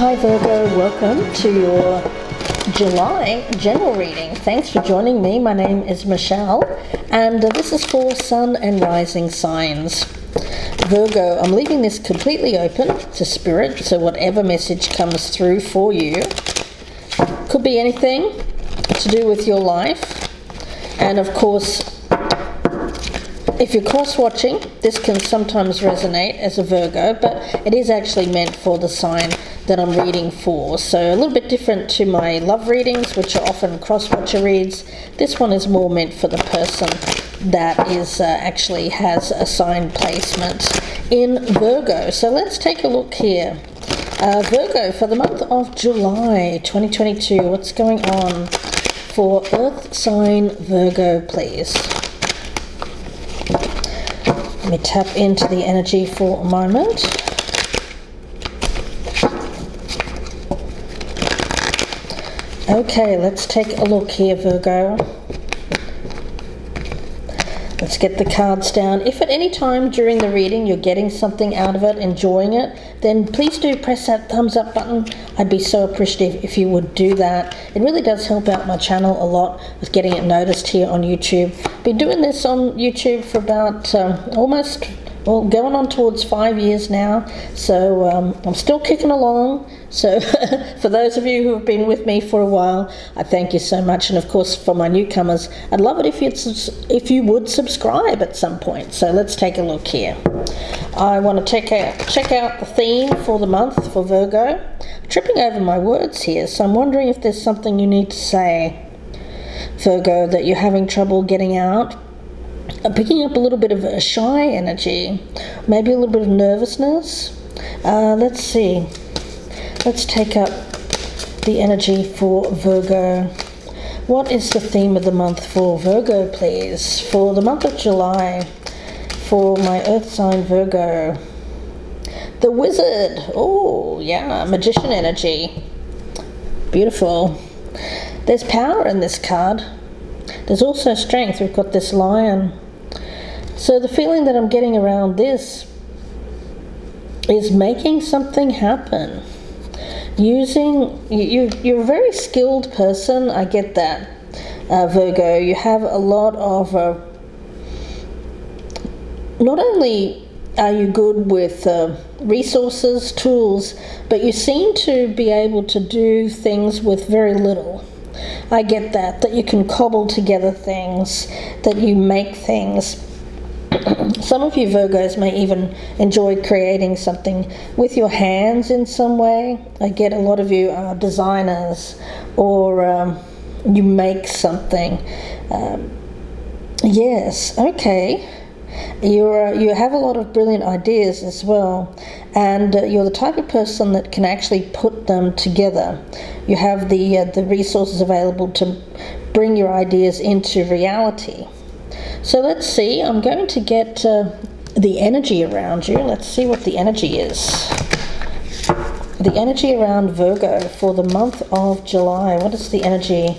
Hi Virgo, welcome to your July general reading. Thanks for joining me. My name is Michelle and this is for sun and rising signs. Virgo, I'm leaving this completely open to spirit, so whatever message comes through for you could be anything to do with your life. And of course, if you're cross-watching, this can sometimes resonate as a Virgo, but it is actually meant for the sign that I'm reading for. So a little bit different to my love readings, which are often cross-watcher reads. This one is more meant for the person that is actually has a sign placement in Virgo. So let's take a look here. Virgo, for the month of July 2022, what's going on for Earth sign Virgo, please? Let me tap into the energy for a moment. Okay, let's take a look here, Virgo. Let's get the cards down. If at any time during the reading you're getting something out of it, enjoying it, then please do press that thumbs up button. I'd be so appreciative if you would do that. It really does help out my channel a lot with getting it noticed here on YouTube. Been doing this on YouTube for about going on towards 5 years now, so I'm still kicking along. So for those of you who have been with me for a while, I thank you so much. And of course, for my newcomers, I'd love it if you would subscribe at some point. So let's take a look here. I want to check out the theme for the month for Virgo. I'm tripping over my words here, so I'm wondering if there's something you need to say, Virgo, that you're having trouble getting out. I'm picking up a little bit of a shy energy, maybe a little bit of nervousness. Let's see. Let's take up the energy for Virgo. What is the theme of the month for Virgo, please? For the month of July, for my Earth sign Virgo. The Wizard. Oh, yeah, magician energy. Beautiful. There's power in this card. There's also strength. We've got this lion. So the feeling that I'm getting around this is making something happen. You're a very skilled person. I get that, Virgo. You have a lot of not only are you good with resources, tools, but you seem to be able to do things with very little. I get that you can cobble together things, that you make things. Some of you Virgos may even enjoy creating something with your hands in some way. I get a lot of you are designers, or you make something. Yes, okay. You have a lot of brilliant ideas as well, and you're the type of person that can actually put them together. You have the resources available to bring your ideas into reality. So let's see, I'm going to get the energy around you. Let's see what the energy is. The energy around Virgo for the month of July. What is the energy?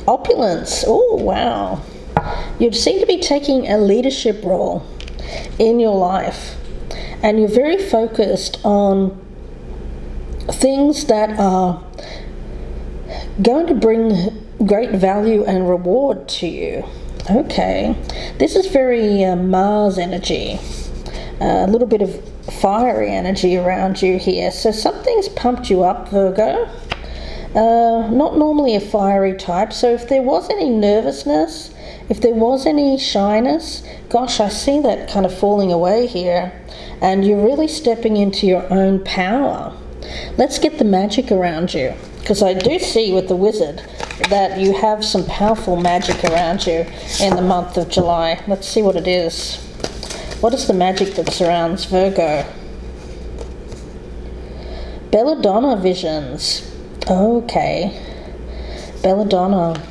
Opulence. Oh, wow. You seem to be taking a leadership role in your life, and you're very focused on things that are going to bring great value and reward to you. Okay, this is very Mars energy, a little bit of fiery energy around you here. So something's pumped you up, Virgo. Not normally a fiery type, so if there was any nervousness, if there was any shyness, gosh, I see that kind of falling away here, and you're really stepping into your own power. Let's get the magic around you, because I do see with the Wizard that you have some powerful magic around you in the month of July. Let's see what it is. What is the magic that surrounds Virgo? Belladonna visions. Okay. Belladonna.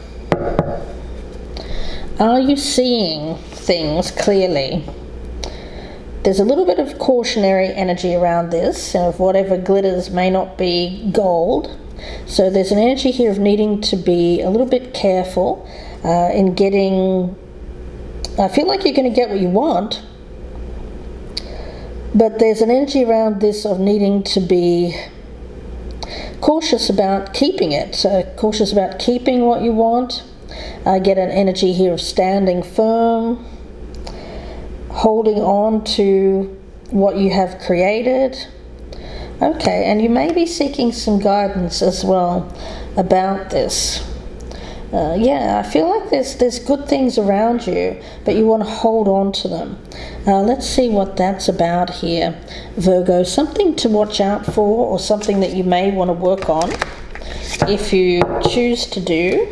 Are you seeing things clearly? There's a little bit of cautionary energy around this, and of whatever glitters may not be gold. So there's an energy here of needing to be a little bit careful in getting... I feel like you're going to get what you want, But there's an energy around this of needing to be cautious about keeping it. So cautious about keeping what you want. I get an energy here of standing firm, holding on to what you have created. Okay, and you may be seeking some guidance as well about this. Yeah, I feel like there's good things around you, but you want to hold on to them. Let's see what that's about here, Virgo. Something to watch out for, or something that you may want to work on if you choose to do.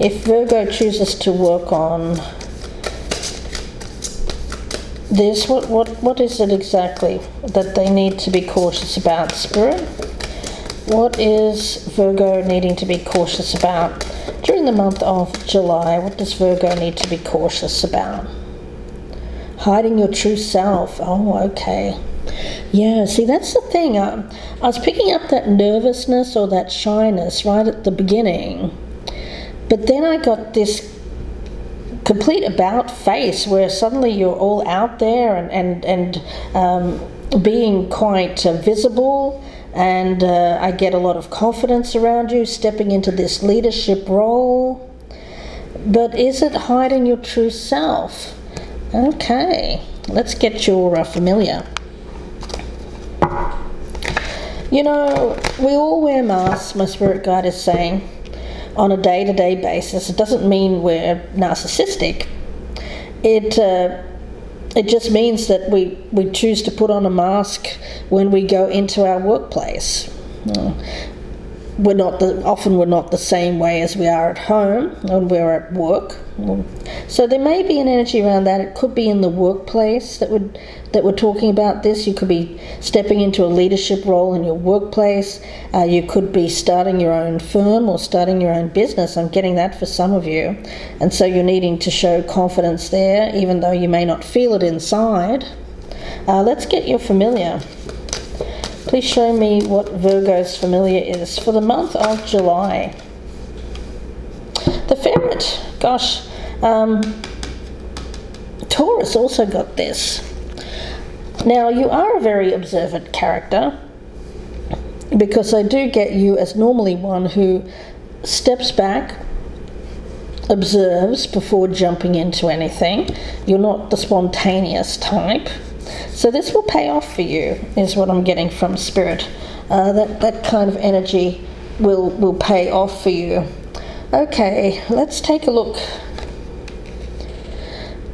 If Virgo chooses to work on this, what is it exactly that they need to be cautious about, Spirit? What is Virgo needing to be cautious about during the month of July? What does Virgo need to be cautious about? Hiding your true self. Oh, okay. Yeah, see, that's the thing. I was picking up that nervousness or that shyness right at the beginning. But then I got this complete about face where suddenly you're all out there and being quite visible. And I get a lot of confidence around you, stepping into this leadership role. But is it hiding your true self? Okay, let's get your familiar. You know, we all wear masks, my spirit guide is saying, on a day-to-day basis. It doesn't mean we're narcissistic. It just means that we choose to put on a mask when we go into our workplace. Often we're not the same way as we are at home when we're at work. So there may be an energy around that. It could be in the workplace that we're talking about this. You could be stepping into a leadership role in your workplace. You could be starting your own firm or starting your own business. I'm getting that for some of you. And so you're needing to show confidence there, even though you may not feel it inside. Let's get your familiar. Please show me what Virgo's familiar is for the month of July. The Ferret. Gosh. Taurus also got this. Now, you are a very observant character, because I do get you as normally one who steps back, observes before jumping into anything. You're not the spontaneous type. So this will pay off for you, is what I'm getting from Spirit. That kind of energy will pay off for you. Okay, let's take a look.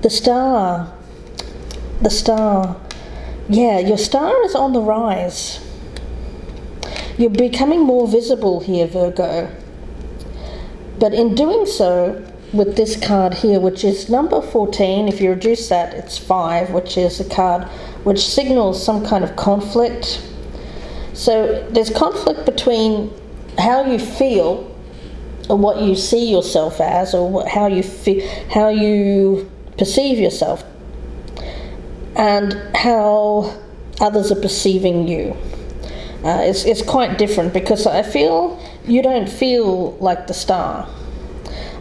The star. The star. Yeah, your star is on the rise. You're becoming more visible here, Virgo. But in doing so, with this card here, which is number 14, if you reduce that, it's 5, which is a card which signals some kind of conflict. So there's conflict between how you feel or what you see yourself as, or how you perceive yourself, and how others are perceiving you. It's quite different, because I feel you don't feel like the star.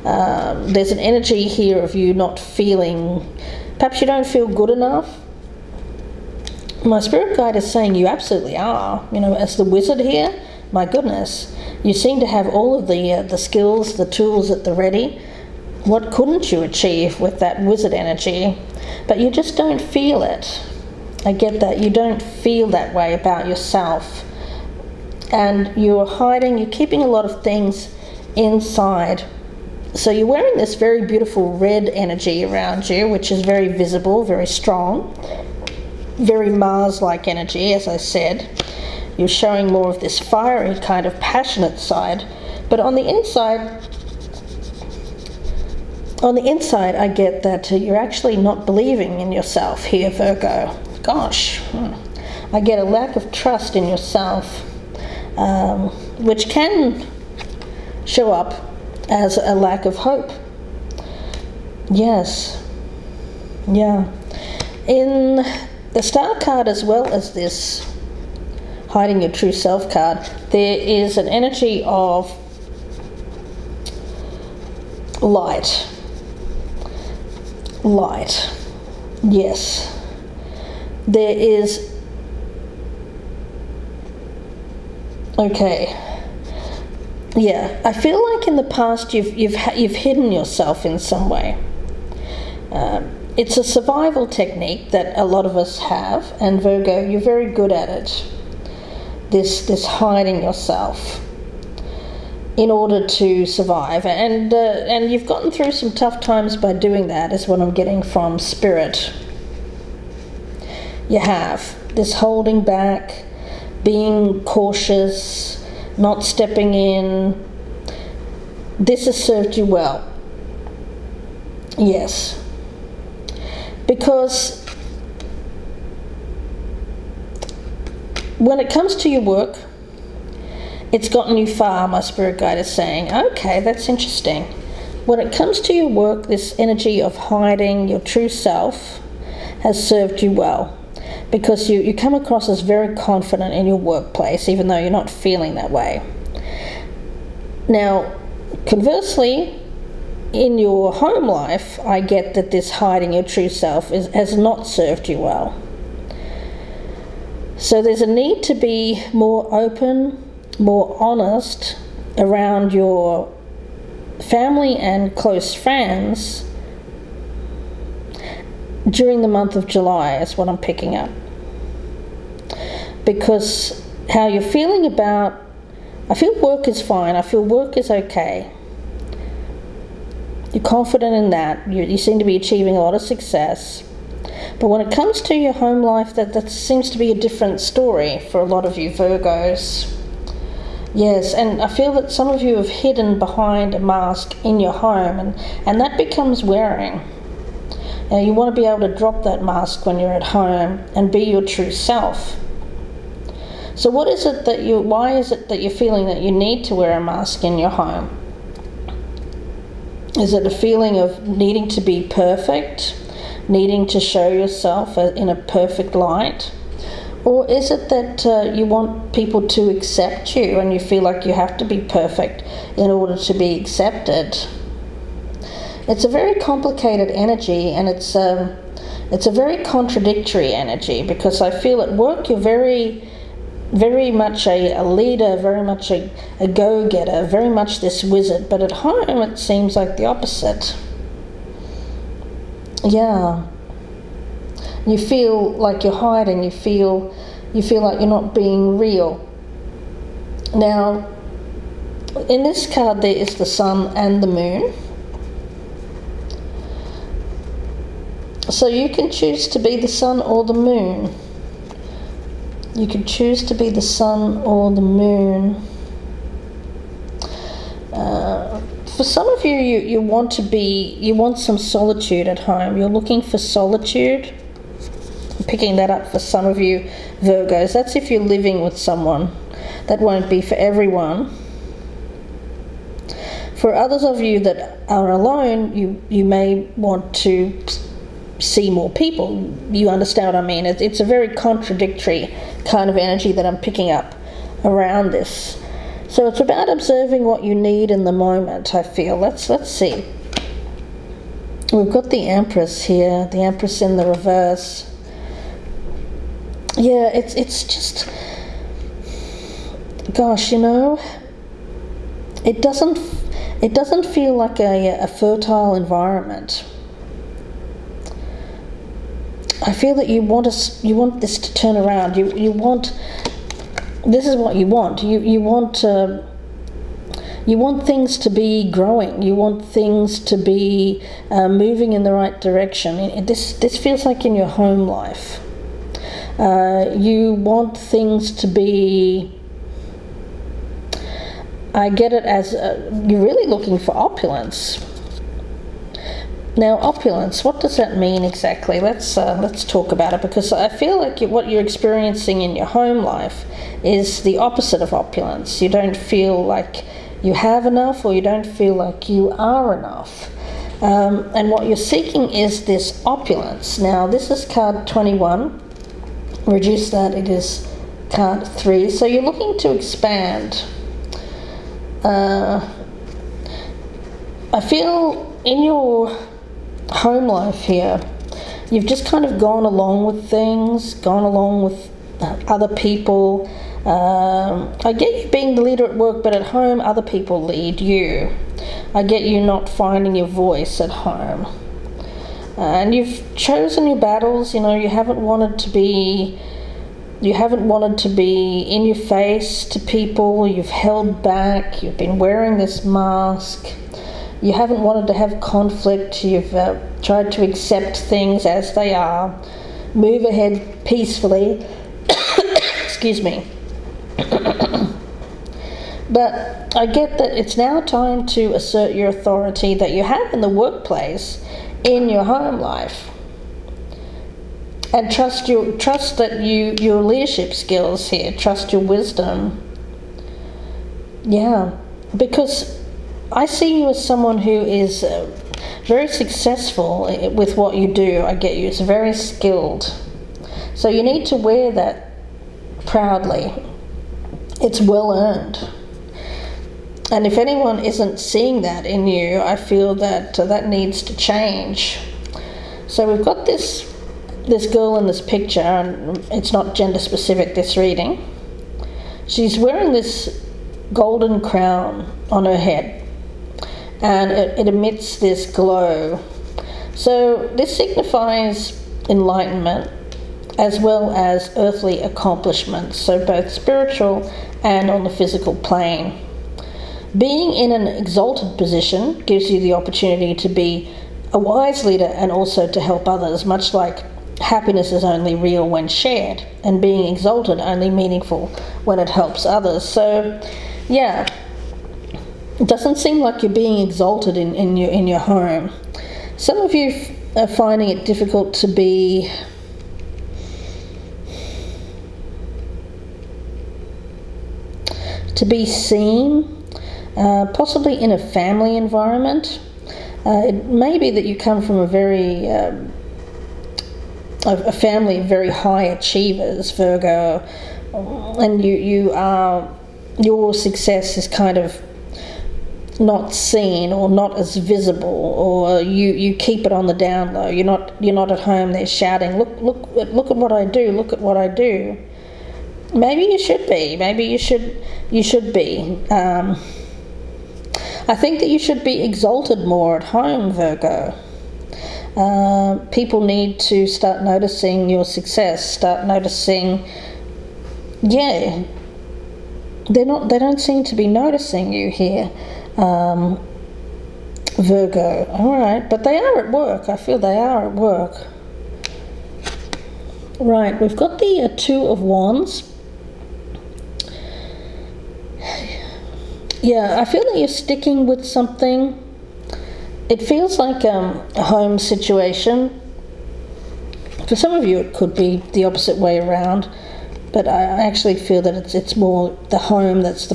There's an energy here of you not feeling, perhaps you don't feel good enough. My spirit guide is saying you absolutely are. You know, as the wizard here, my goodness, you seem to have all of the skills, the tools at the ready. What couldn't you achieve with that wizard energy? But you just don't feel it. I get that. You don't feel that way about yourself. And you're hiding, you're keeping a lot of things inside. So you're wearing this very beautiful red energy around you, which is very visible, very strong, very Mars-like energy, as I said. You're showing more of this fiery kind of passionate side. But on the inside, I get that you're actually not believing in yourself here, Virgo. Gosh, I get a lack of trust in yourself, which can show up as a lack of hope. Yes. Yeah. In the star card, as well as this hiding your true self card, there is an energy of light. Light. Yes. there is, okay, yeah, I feel like in the past you've hidden yourself in some way. It's a survival technique that a lot of us have, and Virgo, you're very good at it. This hiding yourself in order to survive, and you've gotten through some tough times by doing that, is what I'm getting from Spirit. You have this holding back, being cautious, not stepping in. This has served you well. Yes. Because when it comes to your work, it's gotten you far, my spirit guide is saying. Okay, that's interesting. When it comes to your work, this energy of hiding your true self has served you well, because you come across as very confident in your workplace, even though you're not feeling that way. Now, conversely, in your home life, I get that this hiding your true self has not served you well. So there's a need to be more open, more honest around your family and close friends during the month of July, is what I'm picking up. Because how you're feeling about, I feel work is fine, I feel work is okay. You're confident in that, you seem to be achieving a lot of success. But when it comes to your home life, that seems to be a different story for a lot of you Virgos. Yes, and I feel that some of you have hidden behind a mask in your home, and that becomes wearing. You want to be able to drop that mask when you're at home and be your true self. So what is it that why is it that you're feeling that you need to wear a mask in your home? Is it a feeling of needing to be perfect, needing to show yourself in a perfect light? Or is it that you want people to accept you and you feel like you have to be perfect in order to be accepted? It's a very complicated energy, and it's a very contradictory energy, because I feel at work you're very much a leader, very much a go-getter, very much this wizard, but at home it seems like the opposite. Yeah. You feel like you're hiding, you feel like you're not being real. Now, in this card there is the sun and the moon. So you can choose to be the sun or the moon. You can choose to be the sun or the moon. For some of you, you want some solitude at home. You're looking for solitude. I'm picking that up for some of you Virgos. That's if you're living with someone. That won't be for everyone. For others of you that are alone, you may want to see more people. You understand what I mean? It's a very contradictory kind of energy that I'm picking up around this. So it's about observing what you need in the moment, I feel. Let's see. We've got the Empress here, the Empress in the reverse. Yeah, it's just, gosh, you know, it doesn't feel like a fertile environment. I feel that you want this to turn around. You want, this is what you want. You want things to be growing. You want things to be moving in the right direction. This feels like in your home life. You want things to be, I get it as you're really looking for opulence. Now, opulence, what does that mean exactly? Let's talk about it, because I feel like what you're experiencing in your home life is the opposite of opulence. You don't feel like you have enough, or you don't feel like you are enough. And what you're seeking is this opulence. Now, this is card 21. Reduce that, it is card 3. So you're looking to expand. I feel in your home life here, You've just kind of gone along with things, gone along with other people. I get you being the leader at work, but at home other people lead you. I get you not finding your voice at home. And you've chosen your battles. You know, you haven't wanted to be in your face to people. You've held back. You've been wearing this mask. You haven't wanted to have conflict. You've tried to accept things as they are. Move ahead peacefully. Excuse me. But I get that it's now time to assert your authority that you have in the workplace, in your home life. And trust that your leadership skills here, trust your wisdom. Yeah, because I see you as someone who is very successful with what you do. I get you. It's very skilled. So you need to wear that proudly. It's well earned. And if anyone isn't seeing that in you, I feel that that needs to change. So we've got this girl in this picture, and it's not gender specific, this reading. She's wearing this golden crown on her head, and it emits this glow. So this signifies enlightenment as well as earthly accomplishments, so both spiritual and on the physical plane. Being in an exalted position gives you the opportunity to be a wise leader and also to help others, much like happiness is only real when shared, and being exalted only meaningful when it helps others. So, yeah, it doesn't seem like you're being exalted in your home. Some of you are finding it difficult to be seen, possibly in a family environment. It may be that you come from a family of very high achievers, Virgo, and your success is kind of not seen or not as visible, or you keep it on the down low. You're not at home there shouting, look at what I do, look at what I do. Maybe you should be. Maybe you should be. I think that you should be exalted more at home, Virgo. People need to start noticing your success. Start noticing. Yeah, they don't seem to be noticing you here, Virgo. All right, but they are at work. I feel they are at work. Right, we've got the Two of Wands. Yeah, I feel that you're sticking with something. It feels like a home situation. For some of you it could be the opposite way around, but I actually feel that it's more the home that's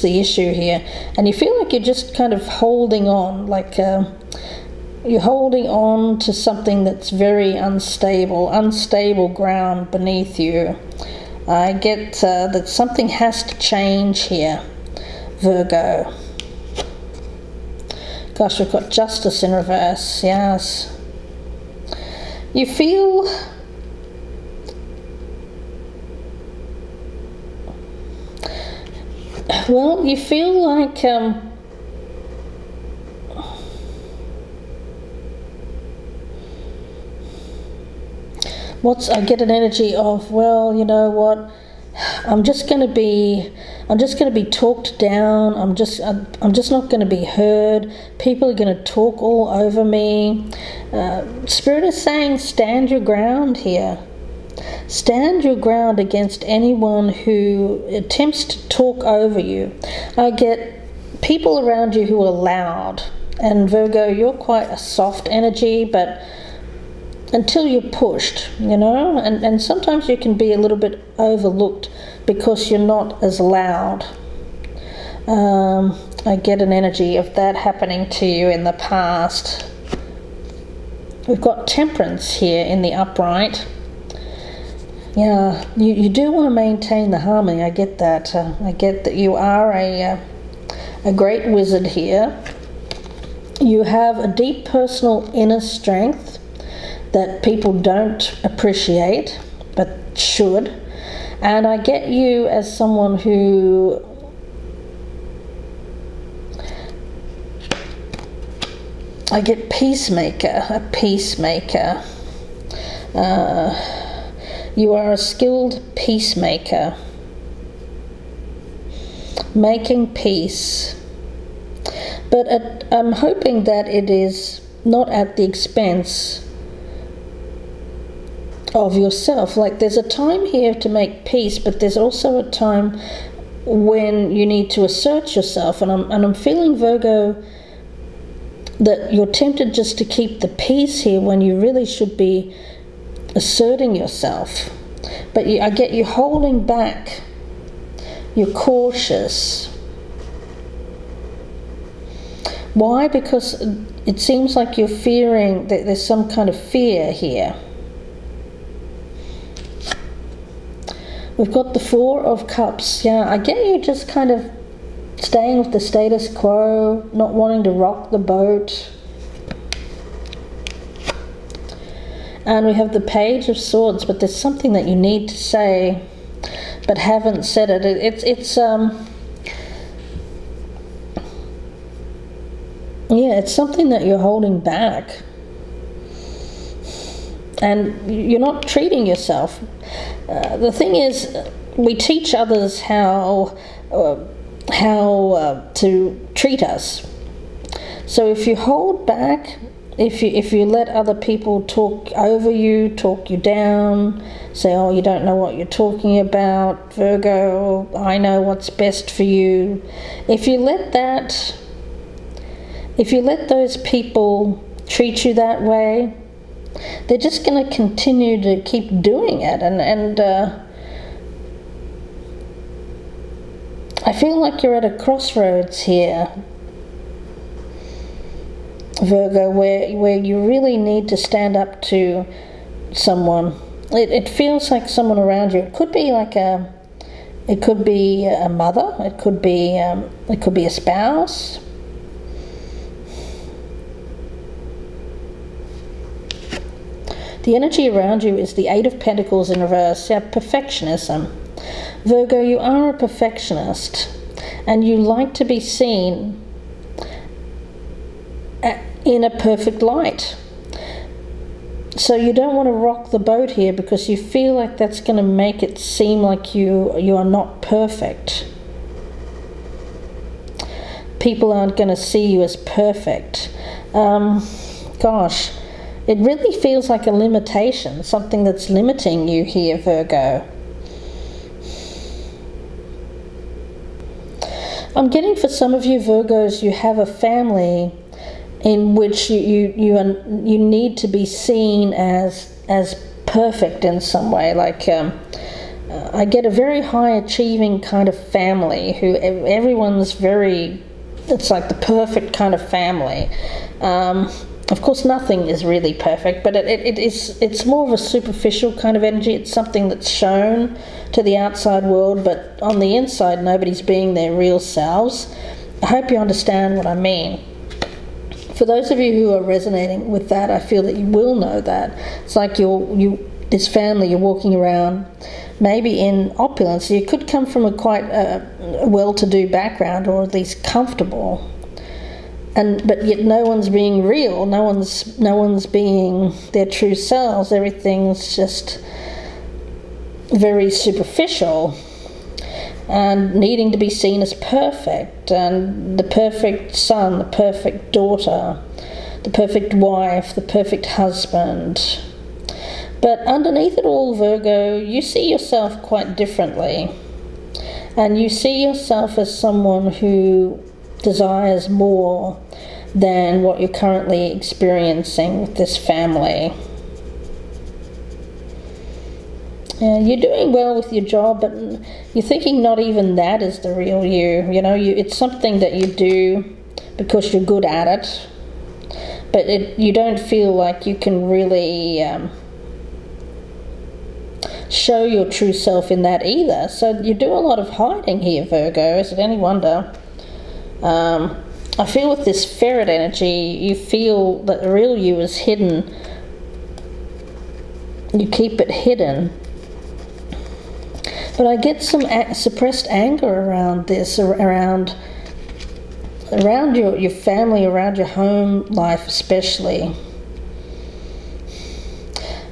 the issue here. And you feel like you're just kind of holding on, like you're holding on to something that's very unstable ground beneath you. I get that something has to change here, Virgo. Gosh, we've got Justice in reverse, yes. You feel like I get an energy of, well, you know what, I'm just going to be talked down. I'm just not going to be heard. People are going to talk all over me. Spirit is saying, stand your ground here. Stand your ground against anyone who attempts to talk over you. I get people around you who are loud. And Virgo, you're quite a soft energy, but until you're pushed, you know, and sometimes you can be a little bit overlooked because you're not as loud. I get an energy of that happening to you in the past. We've got Temperance here in the upright. Yeah, you do want to maintain the harmony. I get that. I get that you are a great wizard here. You have a deep personal inner strength. that people don't appreciate, but should. And I get you as someone who I get peacemaker, a peacemaker. You are a skilled peacemaker, making peace. But I'm hoping that it is not at the expense of yourself. Like, there's a time here to make peace, but there's also a time when you need to assert yourself. And I'm feeling, Virgo, that you're tempted just to keep the peace here when you really should be asserting yourself. But I get you holding back. You're cautious. Why? Because it seems like you're fearing that there's some kind of fear here. We've got the Four of Cups. Yeah, I get you just kind of staying with the status quo, not wanting to rock the boat. And we have the Page of Swords, but there's something that you need to say, but haven't said it. Yeah, it's something that you're holding back. And you're not treating yourself. The thing is, we teach others how to treat us. So if you hold back, if you let other people talk over you, talk you down, say, oh, you don't know what you're talking about, Virgo, I know what's best for you. If you let those people treat you that way, they're just going to continue to keep doing it. And I feel like you're at a crossroads here, Virgo, where you really need to stand up to someone. It feels like someone around you. It could be like a mother. It could be a spouse. The energy around you is the Eight of Pentacles in reverse. Yeah, perfectionism. Virgo, you are a perfectionist, and you like to be seen in a perfect light. So you don't want to rock the boat here because you feel like that's going to make it seem like you are not perfect. People aren't going to see you as perfect. Gosh, it really feels like a limitation, something that's limiting you here, Virgo. I'm getting, for some of you Virgos, you have a family in which you need to be seen as perfect in some way. Like I get a very high achieving kind of family who everyone's very, it's like the perfect kind of family. Of course, nothing is really perfect, but it's more of a superficial kind of energy. It's something that's shown to the outside world, but on the inside, nobody's being their real selves. I hope you understand what I mean. For those of you who are resonating with that, I feel that you will know that. It's like this family, you're walking around, maybe in opulence. You could come from a quite well-to-do background, or at least comfortable. But yet no one's being real, no one's being their true selves. Everything's just very superficial and needing to be seen as perfect, and the perfect son, the perfect daughter, the perfect wife, the perfect husband. But underneath it all, Virgo, you see yourself quite differently, and you see yourself as someone who desires more than what you're currently experiencing with this family. You're doing well with your job, but you're thinking not even that is the real you. You know, it's something that you do because you're good at it, but you don't feel like you can really show your true self in that either. So you do a lot of hiding here, Virgo. Is it any wonder? I feel with this ferret energy, you feel that the real you is hidden you keep it hidden. But I get some suppressed anger around this, around your family, around your home life especially.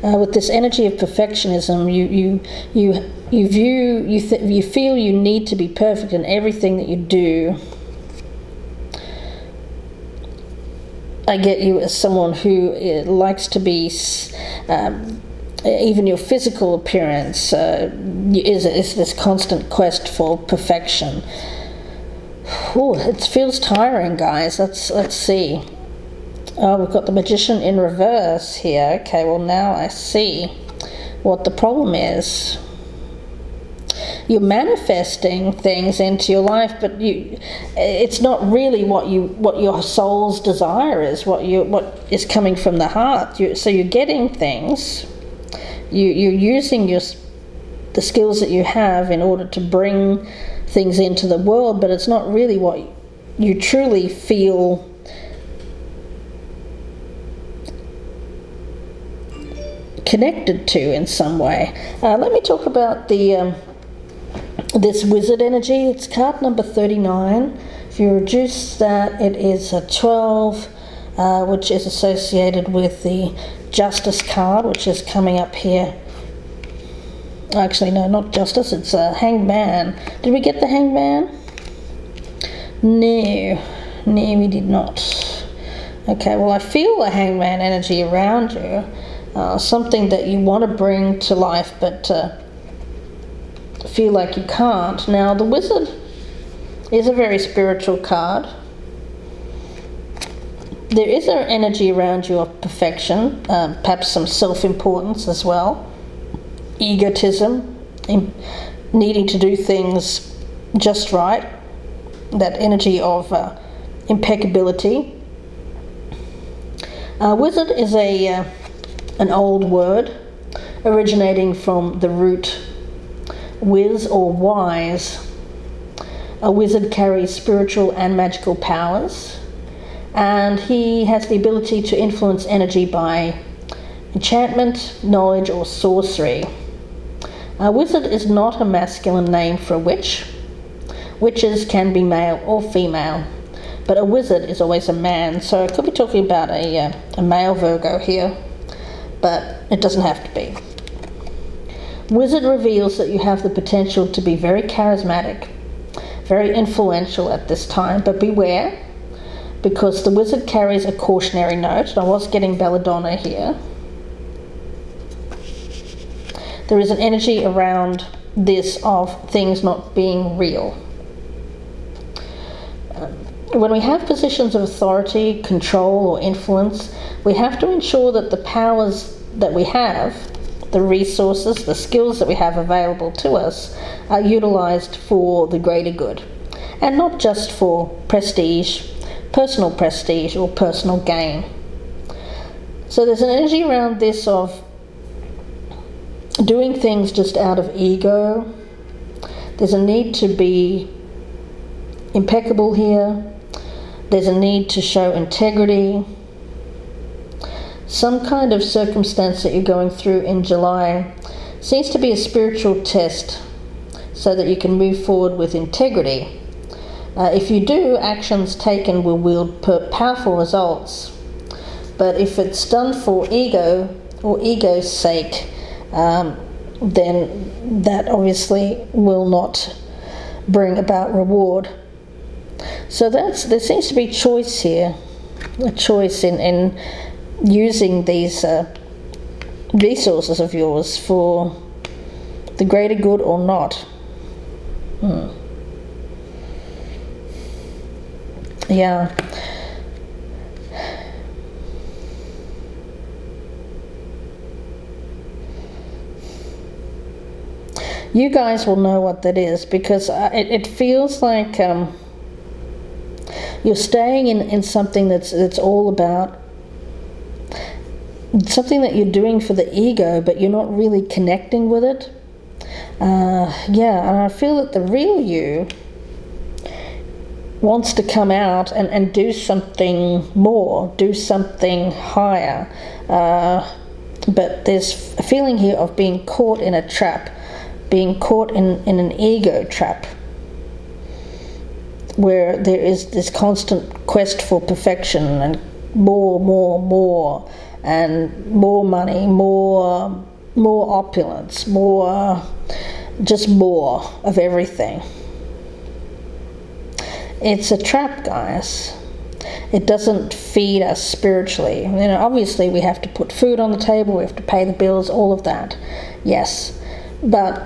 With this energy of perfectionism, you feel you need to be perfect in everything that you do. I get you as someone who likes to be, even your physical appearance is this constant quest for perfection. Ooh, it feels tiring, guys. Let's see. Oh, we've got the Magician in reverse here. Okay, well now I see what the problem is. You're manifesting things into your life, but it's not really what your soul's desire is, what is coming from the heart. So you're getting things. You're using the skills that you have in order to bring things into the world, but it's not really what you truly feel connected to in some way. Let me talk about this wizard energy. It's card number 39. If you reduce that, it is a 12, which is associated with the Justice card, which is coming up here. Actually, no, not Justice, it's a Hangman. Did we get the Hangman? No, we did not. Okay, well, I feel the Hangman energy around you. Something that you want to bring to life, but feel like you can't. Now, the Wizard is a very spiritual card. There is an energy around you of perfection, perhaps some self-importance as well, egotism, needing to do things just right, that energy of impeccability. Wizard is an old word originating from the root wiz or wise. A wizard carries spiritual and magical powers, and he has the ability to influence energy by enchantment, knowledge, or sorcery. A wizard is not a masculine name for a witch. Witches can be male or female, but a wizard is always a man, so I could be talking about a male Virgo here, but it doesn't have to be. Wizard reveals that you have the potential to be very charismatic, very influential at this time, but beware, because the wizard carries a cautionary note. I was getting belladonna here. There is an energy around this of things not being real. When we have positions of authority, control, or influence, we have to ensure that the powers that we have, the resources, the skills that we have available to us, are utilized for the greater good, and not just for prestige, personal prestige, or personal gain. So there's an energy around this of doing things just out of ego. There's a need to be impeccable here. There's a need to show integrity. Some kind of circumstance that you're going through in July seems to be a spiritual test so that you can move forward with integrity. If you do, actions taken will wield powerful results. But if it's done for ego or ego's sake, then that obviously will not bring about reward. So there seems to be choice here, a choice in using these resources of yours for the greater good or not. Yeah. You guys will know what that is, because it feels like you're staying in something that's all about something that you're doing for the ego, but you're not really connecting with it. Yeah, and I feel that the real you wants to come out and do something more, do something higher. but there's a feeling here of being caught in a trap, being caught in an ego trap, where there is this constant quest for perfection and more, and more money, more opulence, just more of everything. It's a trap, guys. It doesn't feed us spiritually. Obviously we have to put food on the table, we have to pay the bills, all of that. Yes, but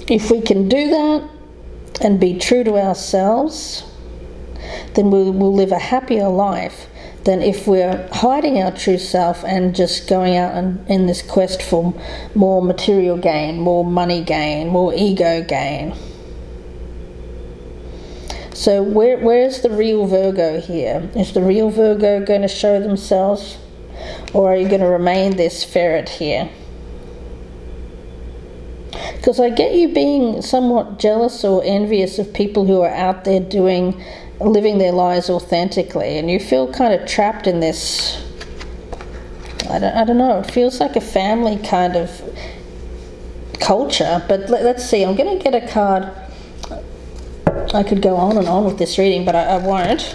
if we can do that and be true to ourselves, then we'll live a happier life than if we're hiding our true self and just going out in this quest for more material gain, more money gain, more ego gain. So where's the real Virgo here? Is the real Virgo going to show themselves, or are you going to remain this ferret here? Because I get you being somewhat jealous or envious of people who are out there living their lives authentically, and you feel kind of trapped in this, I don't know, it feels like a family kind of culture. But let's see, I'm going to get a card. I could go on and on with this reading, but I won't.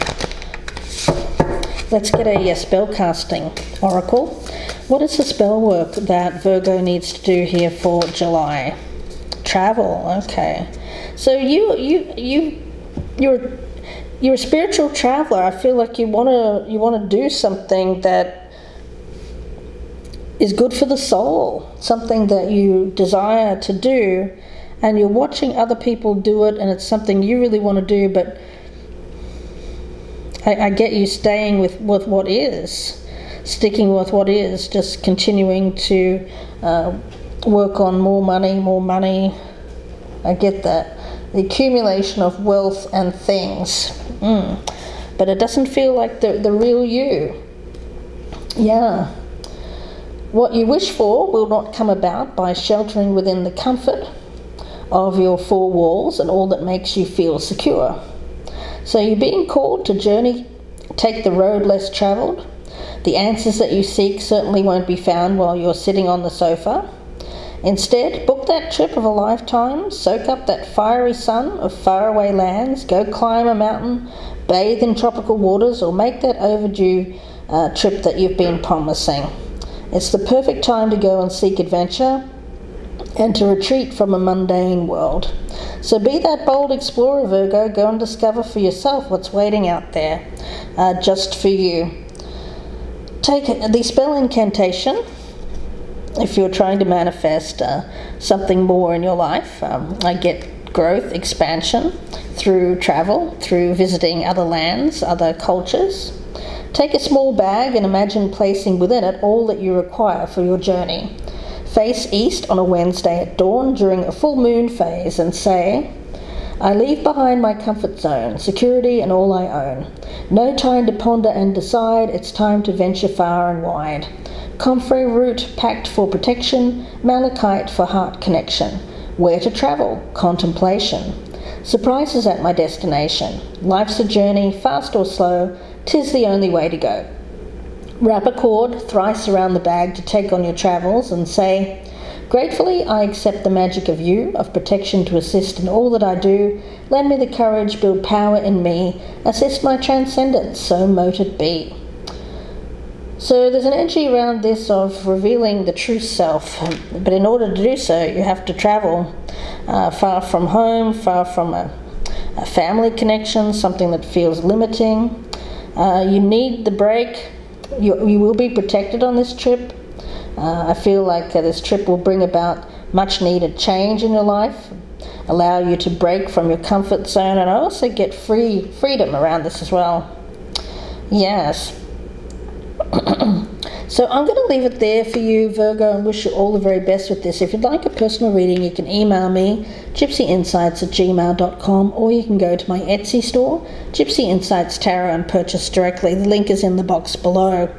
Let's get a spell casting oracle. What is the spell work that Virgo needs to do here for July? Travel. Okay, so you're a spiritual traveler. I feel like you want to do something that is good for the soul, something that you desire to do, and you're watching other people do it, and it's something you really want to do, but I get you staying with what is, sticking with what is, just continuing to work on more money. I get that. The accumulation of wealth and things. But it doesn't feel like the real you. Yeah. What you wish for will not come about by sheltering within the comfort of your four walls and all that makes you feel secure. So you're being called to journey, take the road less travelled. The answers that you seek certainly won't be found while you're sitting on the sofa. Instead, book that trip of a lifetime, soak up that fiery sun of faraway lands, go climb a mountain, bathe in tropical waters, or make that overdue trip that you've been promising. It's the perfect time to go and seek adventure and to retreat from a mundane world. So be that bold explorer, Virgo. Go and discover for yourself what's waiting out there just for you. Take the spell incantation if you're trying to manifest something more in your life. I get growth, expansion through travel, through visiting other lands, other cultures. Take a small bag and imagine placing within it all that you require for your journey. Face east on a Wednesday at dawn during a full moon phase and say, I leave behind my comfort zone, security and all I own. No time to ponder and decide, it's time to venture far and wide. Comfrey root packed for protection, malachite for heart connection. Where to travel? Contemplation. Surprises at my destination. Life's a journey, fast or slow, 'tis the only way to go. Wrap a cord thrice around the bag to take on your travels and say, gratefully I accept the magic of you, of protection to assist in all that I do. Lend me the courage, build power in me, assist my transcendence, so mote it be. So there's an energy around this of revealing the true self, but in order to do so you have to travel far from home, far from a family connection, something that feels limiting. You need the break. You will be protected on this trip. I feel like this trip will bring about much needed change in your life, allow you to break from your comfort zone, and I also get freedom around this as well. Yes. So I'm going to leave it there for you, Virgo, and wish you all the very best with this. If you'd like a personal reading, you can email me, gypsyinsights@gmail.com, or you can go to my Etsy store, Gypsy Insights Tarot, and purchase directly. The link is in the box below.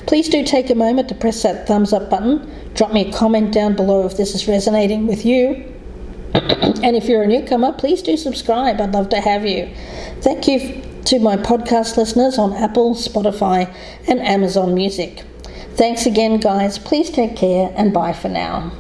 Please do take a moment to press that thumbs up button. Drop me a comment down below if this is resonating with you. And if you're a newcomer, please do subscribe. I'd love to have you. Thank you to my podcast listeners on Apple, Spotify, and Amazon Music. Thanks again, guys. Please take care and bye for now.